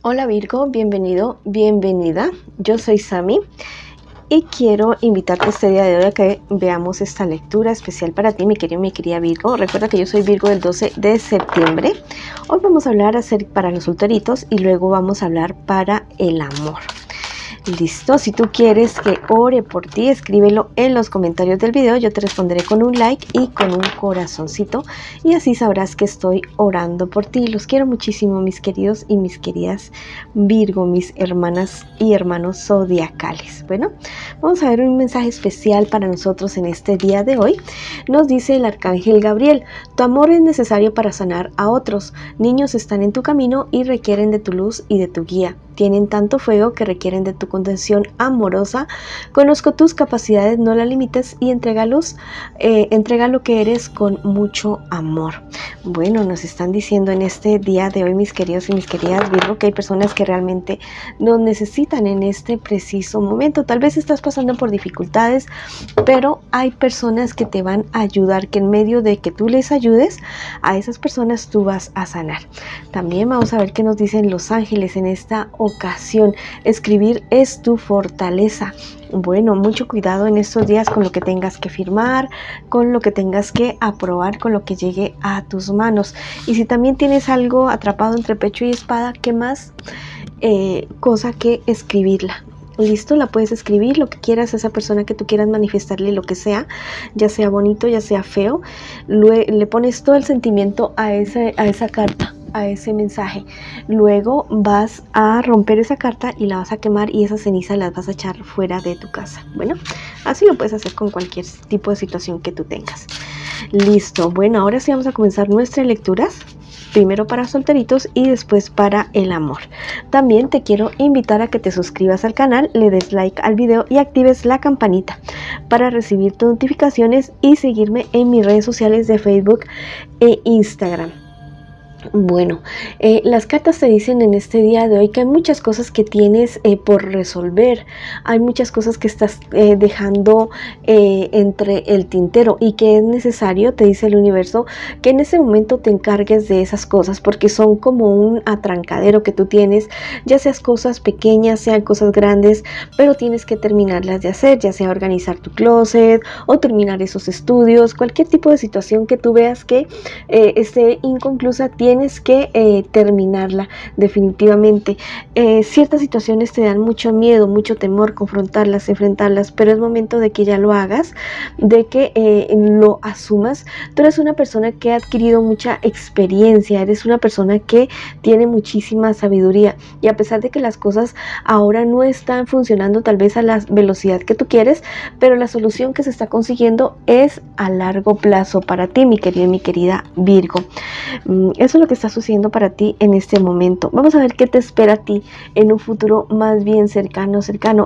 Hola Virgo, bienvenido, bienvenida. Yo soy Sami y quiero invitarte este día de hoy a que veamos esta lectura especial para ti, mi querido, mi querida Virgo. Recuerda que yo soy Virgo del 12 de septiembre. Hoy vamos a hablar para los solteritos y luego vamos a hablar para el amor. Listo, si tú quieres que ore por ti, escríbelo en los comentarios del video. Yo te responderé con un like y con un corazoncito y así sabrás que estoy orando por ti. Los quiero muchísimo, mis queridos y mis queridas Virgo, mis hermanas y hermanos zodiacales. Bueno, vamos a ver un mensaje especial para nosotros en este día de hoy. Nos dice el arcángel Gabriel: tu amor es necesario para sanar a otros. Niños están en tu camino y requieren de tu luz y de tu guía. Tienen tanto fuego que requieren de tu contención amorosa. Conozco tus capacidades, no las limites y entrega lo que eres con mucho amor. Bueno, nos están diciendo en este día de hoy, mis queridos y mis queridas Virgo, que hay personas que realmente nos necesitan en este preciso momento. Tal vez estás pasando por dificultades, pero hay personas que te van a ayudar, que en medio de que tú les ayudes a esas personas tú vas a sanar. También vamos a ver qué nos dicen los ángeles en esta ocasión. Escribir es tu fortaleza. Bueno, mucho cuidado en estos días con lo que tengas que firmar, con lo que tengas que aprobar, con lo que llegue a tus manos. Y si también tienes algo atrapado entre pecho y espada, ¿qué más cosa que escribirla? Listo, la puedes escribir lo que quieras a esa persona que tú quieras manifestarle, lo que sea, ya sea bonito, ya sea feo. Le pones todo el sentimiento a esa carta, a ese mensaje. Luego vas a romper esa carta y la vas a quemar y esas cenizas las vas a echar fuera de tu casa. Bueno, así lo puedes hacer con cualquier tipo de situación que tú tengas. Listo, bueno, ahora sí vamos a comenzar nuestras lecturas. Primero para solteritos y después para el amor. También te quiero invitar a que te suscribas al canal, le des like al video y actives la campanita para recibir tus notificaciones y seguirme en mis redes sociales de Facebook e Instagram. Bueno, las cartas te dicen en este día de hoy que hay muchas cosas que tienes por resolver, hay muchas cosas que estás dejando entre el tintero y que es necesario, te dice el universo, que en ese momento te encargues de esas cosas porque son como un atrancadero que tú tienes, ya sean cosas pequeñas, sean cosas grandes, pero tienes que terminarlas de hacer, ya sea organizar tu closet o terminar esos estudios, cualquier tipo de situación que tú veas que esté inconclusa, tienes que terminarla definitivamente. Ciertas situaciones te dan mucho miedo, mucho temor confrontarlas, enfrentarlas, pero es momento de que ya lo hagas, de que lo asumas. Tú eres una persona que ha adquirido mucha experiencia, eres una persona que tiene muchísima sabiduría y a pesar de que las cosas ahora no están funcionando tal vez a la velocidad que tú quieres, pero la solución que se está consiguiendo es a largo plazo para ti, mi querido y mi querida Virgo. Eso es lo que está sucediendo para ti en este momento. Vamos a ver qué te espera a ti en un futuro más bien cercano.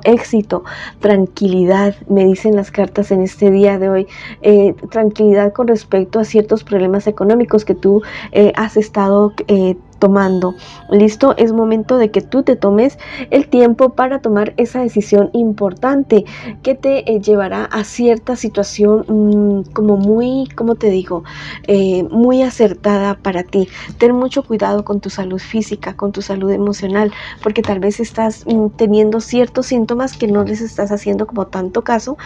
Éxito, tranquilidad, me dicen las cartas en este día de hoy. Tranquilidad con respecto a ciertos problemas económicos que tú has estado tomando. Listo, es momento de que tú te tomes el tiempo para tomar esa decisión importante que te llevará a cierta situación como muy, ¿cómo te digo? Muy acertada para ti. Ten mucho cuidado con tu salud física, con tu salud emocional, porque tal vez estás teniendo ciertos síntomas que no les estás haciendo como tanto caso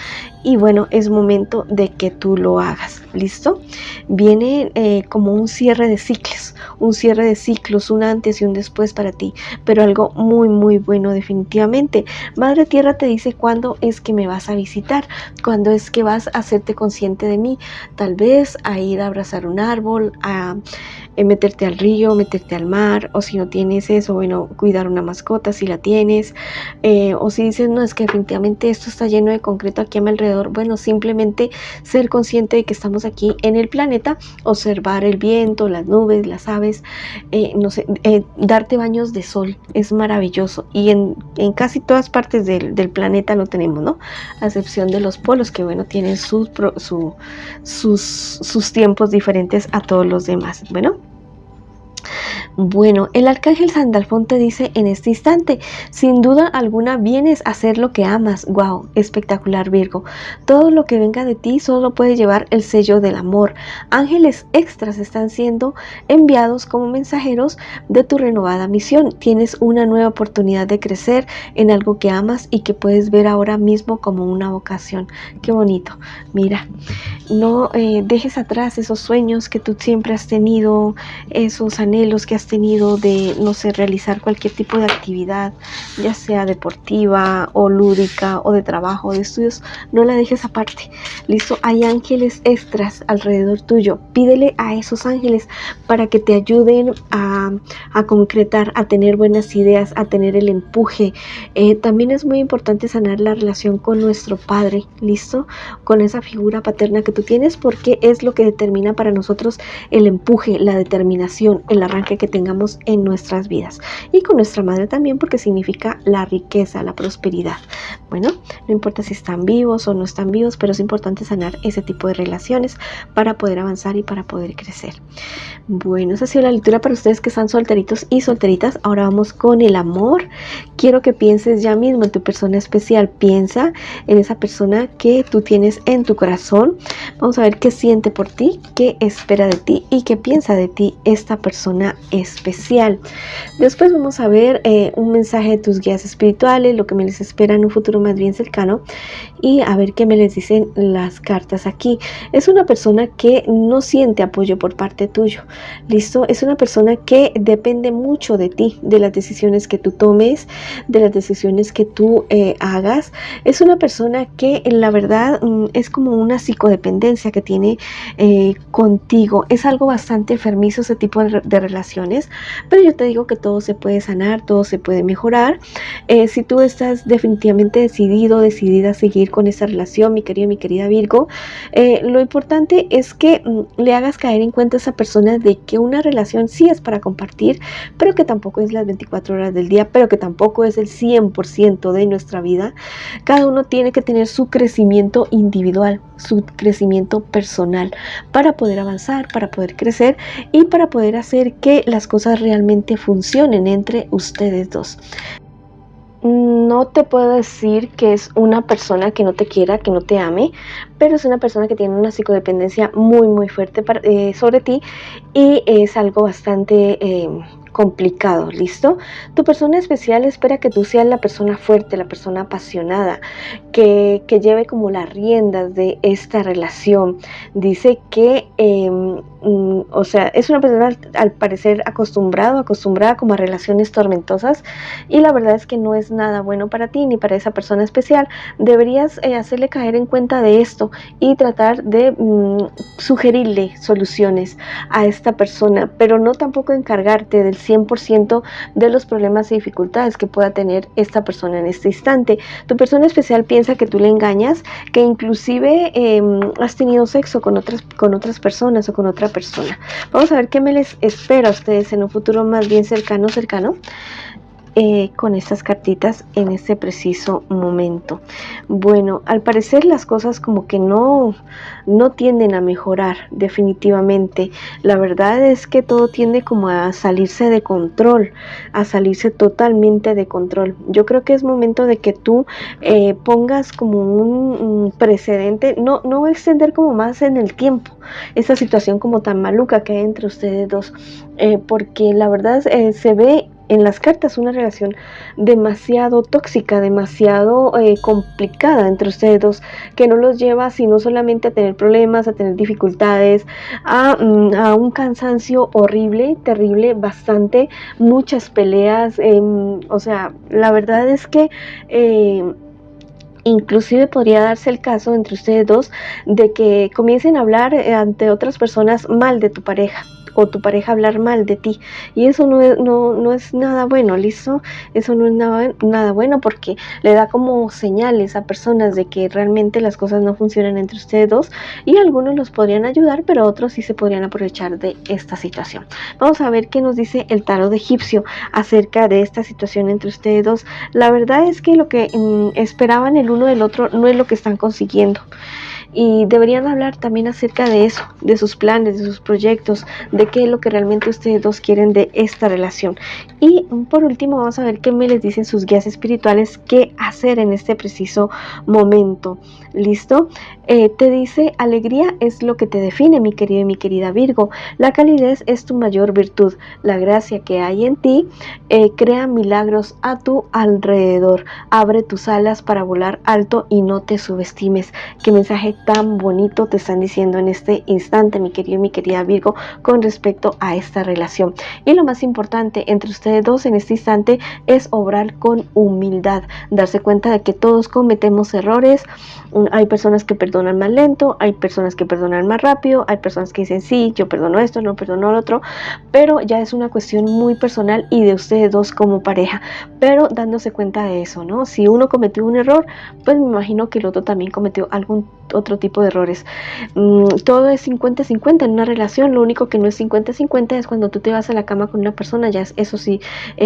y bueno, es momento de que tú lo hagas. ¿Listo? Viene como un cierre de ciclos, un antes y un después para ti, pero algo muy muy bueno definitivamente. Madre Tierra te dice cuándo es que me vas a visitar, cuándo es que vas a hacerte consciente de mí, tal vez a ir a abrazar un árbol, a meterte al río, meterte al mar, o si no tienes eso, bueno, cuidar una mascota si la tienes, o si dices, no, es que definitivamente esto está lleno de concreto aquí a mi alrededor, bueno, simplemente ser consciente de que estamos aquí en el planeta, observar el viento, las nubes, las aves, no sé, darte baños de sol, es maravilloso, y en casi todas partes del planeta lo tenemos, ¿no? A excepción de los polos, que bueno, tienen sus tiempos diferentes a todos los demás. Bueno, Bueno, el arcángel Sandalfón te dice en este instante, sin duda alguna vienes a hacer lo que amas. Wow, espectacular, Virgo. Todo lo que venga de ti solo puede llevar el sello del amor. Ángeles extras están siendo enviados como mensajeros de tu renovada misión. Tienes una nueva oportunidad de crecer en algo que amas y que puedes ver ahora mismo como una vocación. Qué bonito. Mira, no dejes atrás esos sueños que tú siempre has tenido, esos anhelos que has tenido de, no sé, realizar cualquier tipo de actividad, ya sea deportiva o lúdica o de trabajo o de estudios. No la dejes aparte. Listo, hay ángeles extras alrededor tuyo. Pídele a esos ángeles para que te ayuden a concretar, a tener buenas ideas, a tener el empuje. También es muy importante sanar la relación con nuestro padre, listo, con esa figura paterna que tú tienes, porque es lo que determina para nosotros el empuje, la determinación, el arranque que tengamos en nuestras vidas. Y con nuestra madre también, porque significa la riqueza, la prosperidad. Bueno, no importa si están vivos o no están vivos, pero es importante sanar ese tipo de relaciones para poder avanzar y para poder crecer. Bueno, esa ha sido la lectura para ustedes que están solteritos y solteritas. Ahora vamos con el amor. Quiero que pienses ya mismo en tu persona especial. Piensa en esa persona que tú tienes en tu corazón. Vamos a ver qué siente por ti, qué espera de ti y qué piensa de ti esta persona especial. Después vamos a ver un mensaje de tus guías espirituales, lo que me les espera en un futuro más bien cercano, y a ver qué me les dicen las cartas aquí. Es una persona que no siente apoyo por parte tuyo. ¿Listo? Es una persona que depende mucho de ti, de las decisiones que tú tomes, de las decisiones que tú hagas. Es una persona que la verdad es como una psicodependencia que tiene contigo. Es algo bastante enfermizo ese tipo de relaciones, pero yo te digo que todo se puede sanar, todo se puede mejorar. Si tú estás definitivamente decidida a seguir con esa relación, mi querida Virgo, lo importante es que le hagas caer en cuenta a esa persona de que una relación sí es para compartir, pero que tampoco es las 24 horas del día, pero que tampoco es el 100% de nuestra vida. Cada uno tiene que tener su crecimiento individual, su crecimiento personal para poder avanzar, para poder crecer y para poder hacer que las cosas realmente funcionen entre ustedes dos. No te puedo decir que es una persona que no te quiera, que no te ame, pero es una persona que tiene una psicodependencia muy fuerte sobre ti y es algo bastante complicado, ¿listo? Tu persona especial espera que tú seas la persona fuerte, la persona apasionada, que lleve como las riendas de esta relación. Dice que, o sea, es una persona al parecer acostumbrada como a relaciones tormentosas, y la verdad es que no es nada bueno para ti ni para esa persona especial. Deberías hacerle caer en cuenta de esto y tratar de sugerirle soluciones a esta persona, pero no tampoco encargarte del 100% de los problemas y dificultades que pueda tener esta persona en este instante. Tu persona especial piensa que tú le engañas, que inclusive has tenido sexo con otras personas o con otra persona. Vamos a ver qué me les espera a ustedes en un futuro más bien cercano. Con estas cartitas en este preciso momento. Bueno, al parecer las cosas como que no tienden a mejorar definitivamente. La verdad es que todo tiende como a salirse de control, a salirse totalmente de control. Yo creo que es momento de que tú pongas como un precedente, no extender como más en el tiempo esta situación como tan maluca que hay entre ustedes dos, porque la verdad se ve en las cartas una relación demasiado tóxica, demasiado complicada entre ustedes dos, que no los lleva sino solamente a tener problemas, a tener dificultades, a un cansancio horrible, terrible, bastante, muchas peleas. O sea, la verdad es que inclusive podría darse el caso entre ustedes dos de que comiencen a hablar ante otras personas mal de tu pareja, o tu pareja hablar mal de ti, y eso no es nada bueno, ¿listo? Eso no es nada bueno, porque le da como señales a personas de que realmente las cosas no funcionan entre ustedes dos, y algunos los podrían ayudar, pero otros sí se podrían aprovechar de esta situación. Vamos a ver qué nos dice el tarot egipcio acerca de esta situación entre ustedes dos. La verdad es que lo que esperaban el uno del otro no es lo que están consiguiendo. y deberían hablar también acerca de eso, de sus planes, de sus proyectos, de qué es lo que realmente ustedes dos quieren de esta relación. Y por último vamos a ver qué me les dicen sus guías espirituales, qué hacer en este preciso momento. ¿Listo? Te dice: alegría es lo que te define, mi querido y mi querida Virgo. La calidez es tu mayor virtud. La gracia que hay en ti crea milagros a tu alrededor. Abre tus alas para volar alto y no te subestimes. Qué mensaje tan bonito te están diciendo en este instante, mi querido y mi querida Virgo, con respecto a esta relación. Y lo más importante entre ustedes dos en este instante es obrar con humildad, darse cuenta de que todos cometemos errores. Hay personas que perdonan más lento, hay personas que perdonan más rápido, hay personas que dicen sí, yo perdono esto, no perdono lo otro, pero ya es una cuestión muy personal y de ustedes dos como pareja, pero dándose cuenta de eso, ¿no? Si uno cometió un error, pues me imagino que el otro también cometió algún otro tipo de errores. Todo es 50-50 en una relación. Lo único que no es 50-50 es cuando tú te vas a la cama con una persona, ya es eso sí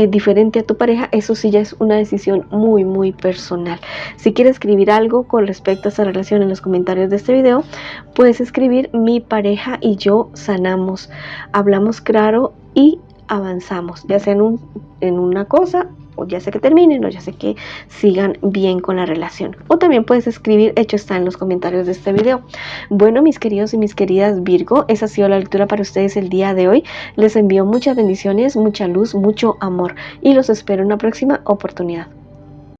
diferente a tu pareja. Eso sí ya es una decisión muy muy personal. Si quieres escribir algo con respecto a esta relación en los comentarios de este video, puedes escribir: mi pareja y yo sanamos, hablamos claro y avanzamos, ya sea en una cosa, o ya sea que terminen, o ya sea que sigan bien con la relación. O también puedes escribir: hecho está, en los comentarios de este video. Bueno, mis queridos y mis queridas Virgo, esa ha sido la lectura para ustedes el día de hoy. Les envío muchas bendiciones, mucha luz, mucho amor y los espero en una próxima oportunidad.